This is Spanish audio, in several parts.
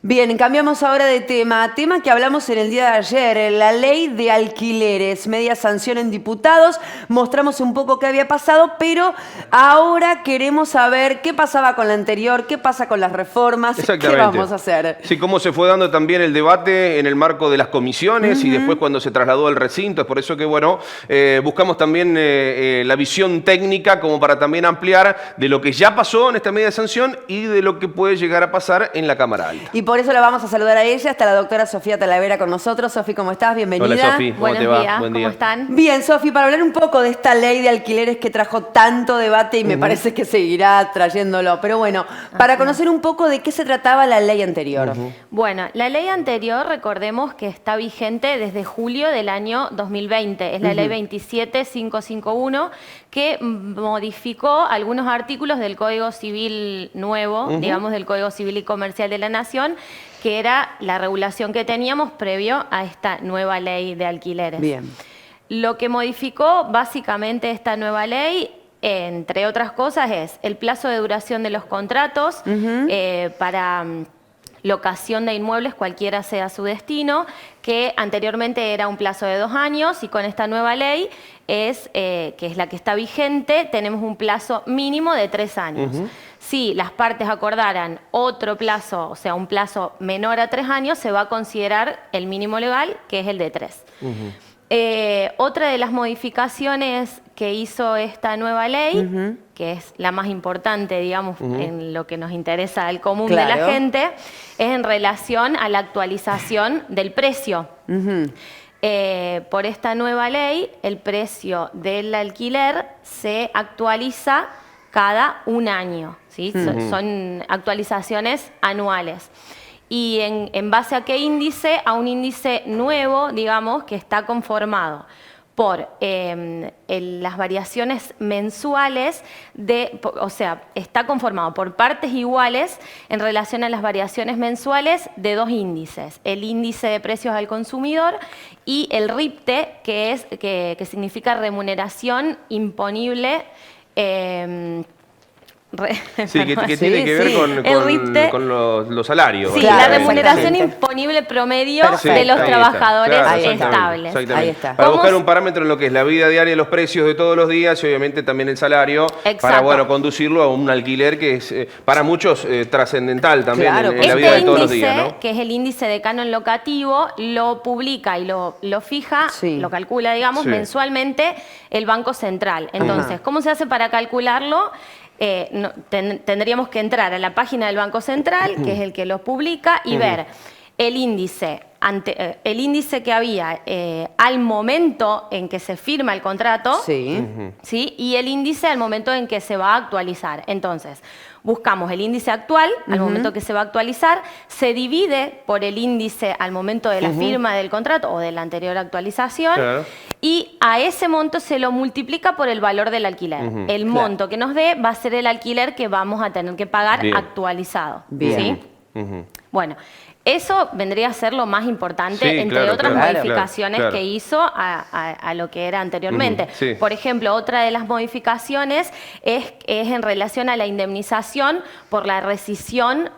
Bien, cambiamos ahora de tema. Tema que hablamos en el día de ayer, la ley de alquileres, media sanción en diputados. Mostramos un poco qué había pasado, pero ahora queremos saber qué pasaba con la anterior, qué pasa con las reformas, qué vamos a hacer. Sí, cómo se fue dando también el debate en el marco de las comisiones y después cuando se trasladó al recinto. Es por eso que, bueno, buscamos también la visión técnica como para también ampliar de lo que ya pasó en esta media sanción y de lo que puede llegar a pasar en la Cámara Alta. Y por eso la vamos a saludar a ella. Está la doctora Sofía Talavera con nosotros. Sofi, ¿cómo estás? Bienvenida. Hola, Sofi. ¿Cómo te va? Buenos días. Buen día. ¿Cómo están? Bien, Sofi, para hablar un poco de esta ley de alquileres que trajo tanto debate y me parece que seguirá trayéndolo. Pero bueno, para conocer un poco de qué se trataba la ley anterior. Bueno, la ley anterior, recordemos que está vigente desde julio del año 2020. Es la ley 27551 que modificó algunos artículos del Código Civil nuevo, digamos del Código Civil y Comercial de la Nación, que era la regulación que teníamos previo a esta nueva ley de alquileres. Bien. Lo que modificó básicamente esta nueva ley, entre otras cosas, es el plazo de duración de los contratos para locación de inmuebles, cualquiera sea su destino, que anteriormente era un plazo de 2 años y con esta nueva ley, que es la que está vigente, tenemos un plazo mínimo de 3 años. Si las partes acordaran otro plazo, o sea, un plazo menor a 3 años, se va a considerar el mínimo legal, que es el de 3. Otra de las modificaciones que hizo esta nueva ley, que es la más importante, digamos, en lo que nos interesa al común de la gente, es en relación a la actualización del precio. Por esta nueva ley, el precio del alquiler se actualiza cada 1 año, ¿sí? Son actualizaciones anuales. ¿Y en base a qué índice? A un índice nuevo, digamos, que está conformado por las variaciones mensuales, o sea, está conformado por partes iguales en relación a las variaciones mensuales de 2 índices. El índice de precios al consumidor y el RIPTE, que significa remuneración imponible. Sí, que tiene que ver con los salarios. Sí, la remuneración imponible promedio de los trabajadores estables. Ahí está. Para buscar un parámetro en lo que es la vida diaria, los precios de todos los días y obviamente también el salario, para conducirlo a un alquiler que es para muchos trascendental también en la vida de todos los días, ¿no? Que es el índice de canon locativo, lo publica y lo fija, lo calcula, digamos, mensualmente el Banco Central. Entonces, ¿cómo se hace para calcularlo? Tendríamos que entrar a la página del Banco Central, que es el que lo publica, y ver el índice que había al momento en que se firma el contrato, ¿sí? Y el índice al momento en que se va a actualizar. Entonces, buscamos el índice actual al momento que se va a actualizar, se divide por el índice al momento de la firma del contrato o de la anterior actualización, y a ese monto se lo multiplica por el valor del alquiler. El monto que nos dé va a ser el alquiler que vamos a tener que pagar actualizado. ¿Sí? Bueno, eso vendría a ser lo más importante, entre otras modificaciones que hizo a lo que era anteriormente. Por ejemplo, otra de las modificaciones es en relación a la indemnización por la rescisión.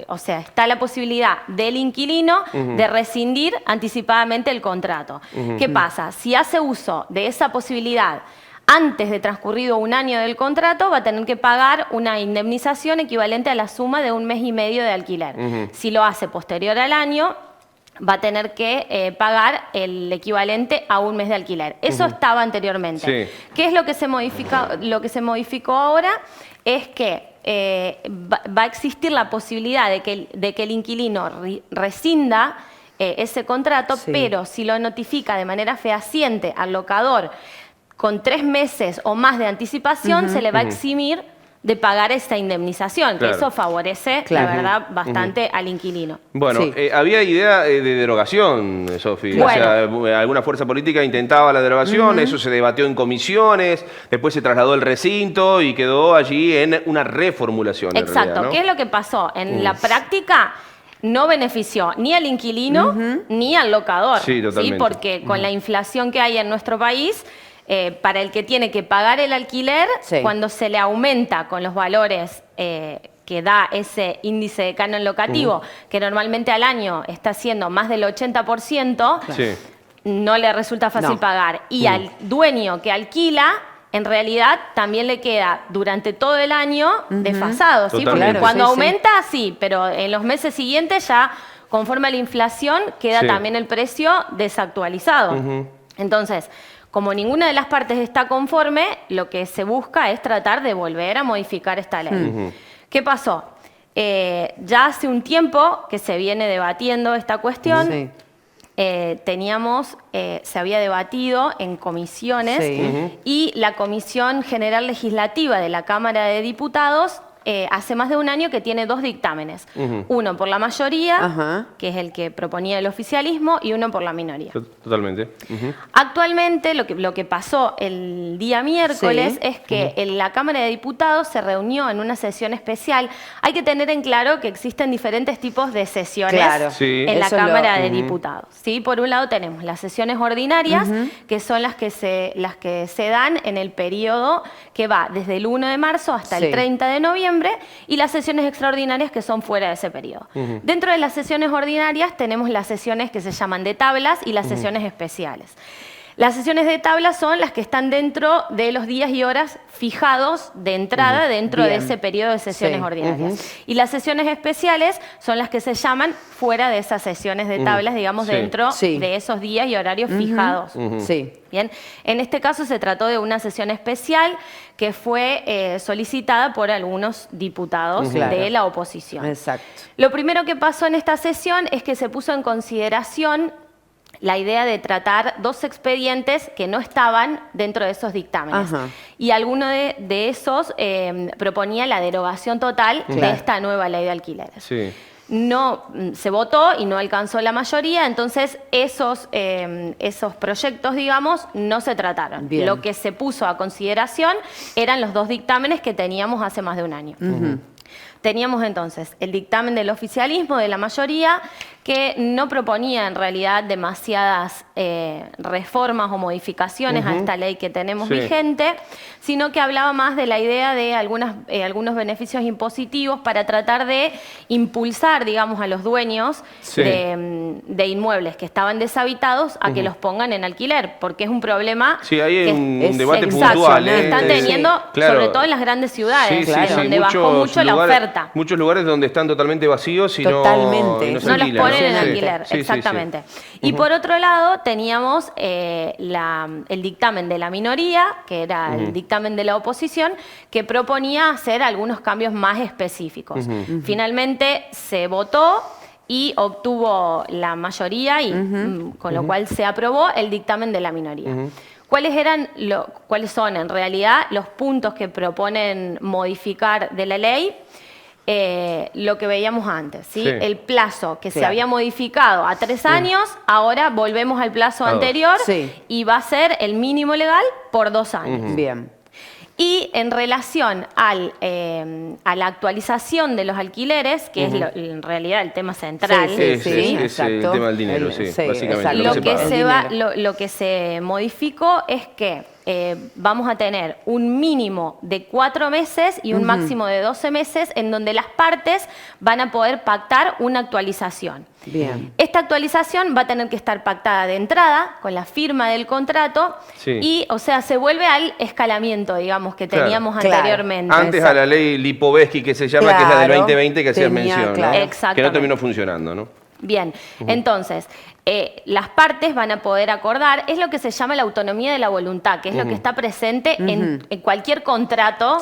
O sea, está la posibilidad del inquilino de rescindir anticipadamente el contrato. ¿Qué pasa? Si hace uso de esa posibilidad antes de transcurrido 1 año del contrato, va a tener que pagar una indemnización equivalente a la suma de 1 mes y medio de alquiler. Si lo hace posterior al año, va a tener que pagar el equivalente a 1 mes de alquiler. Eso estaba anteriormente. ¿Qué es lo que se modifica? Lo que se modificó ahora es que va a existir la posibilidad de que el inquilino rescinda ese contrato, pero si lo notifica de manera fehaciente al locador con 3 meses o más de anticipación, se le va a eximir de pagar esa indemnización, que eso favorece, la verdad, bastante al inquilino. Bueno, había idea de derogación, Sofi. O sea, alguna fuerza política intentaba la derogación, eso se debatió en comisiones, después se trasladó al recinto y quedó allí en una reformulación. Exacto. En realidad, ¿no? ¿Qué es lo que pasó? En la práctica no benefició ni al inquilino ni al locador. Sí, totalmente. Porque con la inflación que hay en nuestro país, para el que tiene que pagar el alquiler, cuando se le aumenta con los valores que da ese índice de canon locativo, que normalmente al año está siendo más del 80%, no le resulta fácil pagar. Y al dueño que alquila, en realidad también le queda durante todo el año desfasado, ¿sí? Porque cuando aumenta, sí, pero en los meses siguientes ya, conforme a la inflación, queda también el precio desactualizado. Entonces, como ninguna de las partes está conforme, lo que se busca es tratar de volver a modificar esta ley. ¿Qué pasó? Ya hace un tiempo que se viene debatiendo esta cuestión. Se había debatido en comisiones y la Comisión General Legislativa de la Cámara de Diputados hace más de un año que tiene 2 dictámenes. Uno por la mayoría, que es el que proponía el oficialismo, y uno por la minoría. Totalmente. Actualmente lo que pasó el día miércoles es que la Cámara de Diputados se reunió en una sesión especial. Hay que tener en claro que existen diferentes tipos de sesiones en la Cámara de Diputados. ¿Sí? Por un lado tenemos las sesiones ordinarias, que son las que se dan en el periodo que va desde el 1 de marzo hasta el 30 de noviembre, y las sesiones extraordinarias que son fuera de ese periodo. Dentro de las sesiones ordinarias tenemos las sesiones que se llaman de tablas y las sesiones especiales. Las sesiones de tablas son las que están dentro de los días y horas fijados de entrada dentro de ese periodo de sesiones ordinarias. Y las sesiones especiales son las que se llaman fuera de esas sesiones de tablas, digamos, dentro de esos días y horarios fijados. Bien, en este caso se trató de una sesión especial que fue solicitada por algunos diputados de la oposición. Lo primero que pasó en esta sesión es que se puso en consideración la idea de tratar 2 expedientes que no estaban dentro de esos dictámenes. Y alguno de esos proponía la derogación total de esta nueva ley de alquileres. No se votó y no alcanzó la mayoría, entonces esos proyectos, digamos, no se trataron. Lo que se puso a consideración eran los 2 dictámenes que teníamos hace más de un año. Teníamos entonces el dictamen del oficialismo, de la mayoría, que no proponía en realidad demasiadas reformas o modificaciones a esta ley que tenemos vigente, sino que hablaba más de la idea de algunos beneficios impositivos para tratar de impulsar, digamos, a los dueños de inmuebles que estaban deshabitados a que los pongan en alquiler, porque es un problema hay un debate puntual. Están teniendo, sobre todo en las grandes ciudades, donde bajó mucho la oferta. Muchos lugares donde están totalmente vacíos y no se los ponen en alquiler, exactamente. Y por otro lado teníamos el dictamen de la minoría, que era el dictamen de la oposición, que proponía hacer algunos cambios más específicos. Finalmente se votó y obtuvo la mayoría, y con lo cual se aprobó el dictamen de la minoría. ¿Cuáles son en realidad los puntos que proponen modificar de la ley? Lo que veíamos antes, ¿sí? El plazo que se había modificado a 3 años, ahora volvemos al plazo anterior y va a ser el mínimo legal por 2 años. Y en relación a la actualización de los alquileres, que es en realidad el tema central. Es el tema del dinero, básicamente. Lo que se modificó es que vamos a tener un mínimo de 4 meses y un máximo de 12 meses en donde las partes van a poder pactar una actualización. Esta actualización va a tener que estar pactada de entrada con la firma del contrato y, o sea, se vuelve al escalamiento, digamos, que teníamos anteriormente. Antes a la ley Lipovetsky, que se llama, que es la del 2020, que hacía mención, que no terminó funcionando, ¿no? Bien, entonces, las partes van a poder acordar, es lo que se llama la autonomía de la voluntad, que es lo que está presente en cualquier contrato,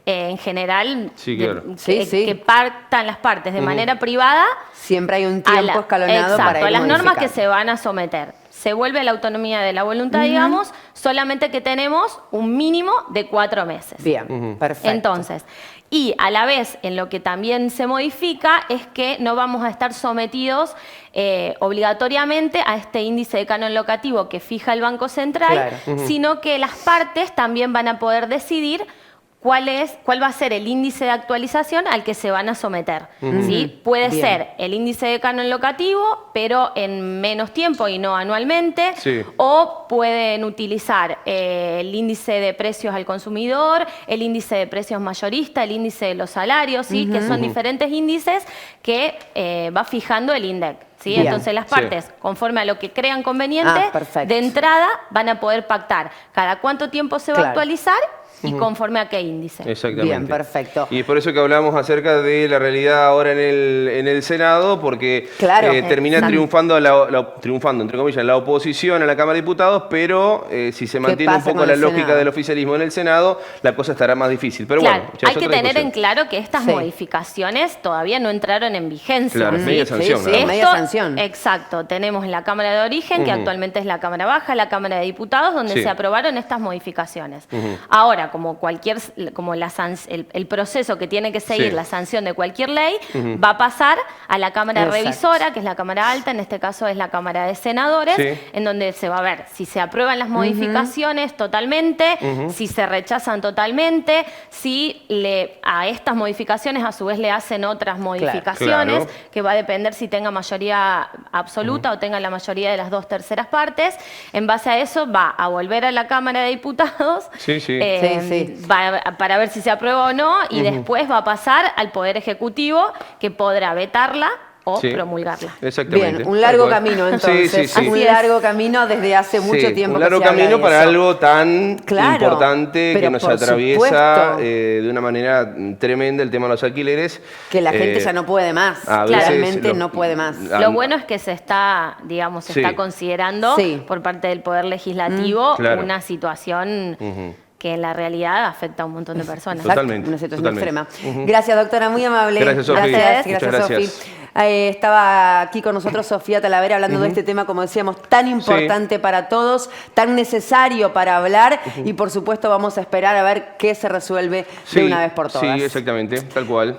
en general, que pactan las partes de manera privada. Siempre hay un tiempo escalonado para ir a las normas que se van a someter. Se vuelve a la autonomía de la voluntad, digamos, solamente que tenemos un mínimo de 4 meses. Perfecto. Entonces, y a la vez, en lo que también se modifica es que no vamos a estar sometidos obligatoriamente a este índice de canon locativo que fija el Banco Central, sino que las partes también van a poder decidir cuál va a ser el índice de actualización al que se van a someter. ¿Sí? Puede Bien. ser el índice de canon locativo, pero en menos tiempo y no anualmente, Sí. o pueden utilizar el índice de precios al consumidor, el índice de precios mayorista, el índice de los salarios, ¿sí? Que son diferentes índices que va fijando el INDEC. ¿Sí? Bien. Entonces las partes, conforme a lo que crean conveniente, perfecto. de entrada van a poder pactar cada cuánto tiempo se va a Claro. actualizar y conforme a qué índice. Exactamente. Bien, perfecto. Y es por eso que hablamos acerca de la realidad ahora en el Senado, porque Claro. termina Exacto. triunfando, entre comillas, la oposición a la Cámara de Diputados, pero si se mantiene un pasa poco con la el lógica Senado? del oficialismo en el Senado, la cosa estará más difícil. Pero Claro, bueno, ya es hay que otra tener en discusión. claro que estas Sí. modificaciones todavía no entraron en vigencia. Claro, ¿sí? media sanción, sí, nada más. media sanción. Exacto, tenemos la Cámara de Origen, que actualmente es la Cámara Baja, la Cámara de Diputados, donde Sí. se aprobaron estas modificaciones. Ahora, como el proceso que tiene que seguir Sí. la sanción de cualquier ley, va a pasar a la Cámara Exacto. Revisora, que es la Cámara Alta, en este caso es la Cámara de Senadores, Sí. en donde se va a ver si se aprueban las modificaciones totalmente, si se rechazan totalmente, si a estas modificaciones a su vez le hacen otras modificaciones, Claro. que va a depender si tenga mayoría absoluta o tenga la mayoría de las 2/3 partes. En base a eso va a volver a la Cámara de Diputados Sí, sí. Sí. para ver si se aprueba o no, y después va a pasar al Poder Ejecutivo, que podrá vetarla o Sí. promulgarla. Exactamente. Bien, un largo Tal cual. camino entonces. Sí, sí, sí. Así Un es. largo camino desde hace mucho Sí, tiempo. un que largo se habla camino de para eso. algo tan Claro, importante que pero nos por atraviesa supuesto. de una manera tremenda el tema de los alquileres. Que la gente ya no puede más. a veces Claramente no puede más. Lo bueno es que se está, digamos, se Sí. está considerando Sí. por parte del Poder Legislativo Claro. una situación que en la realidad afecta a un montón de personas. Exacto, Totalmente, una situación totalmente. extrema. Gracias, doctora, muy amable. Gracias, Sofi. Gracias, Muchas gracias, gracias. Sofi. Estaba aquí con nosotros Sofía Talavera hablando de este tema, como decíamos, tan importante para todos, tan necesario para hablar y por supuesto vamos a esperar a ver qué se resuelve de una vez por todas. Sí, exactamente, tal cual.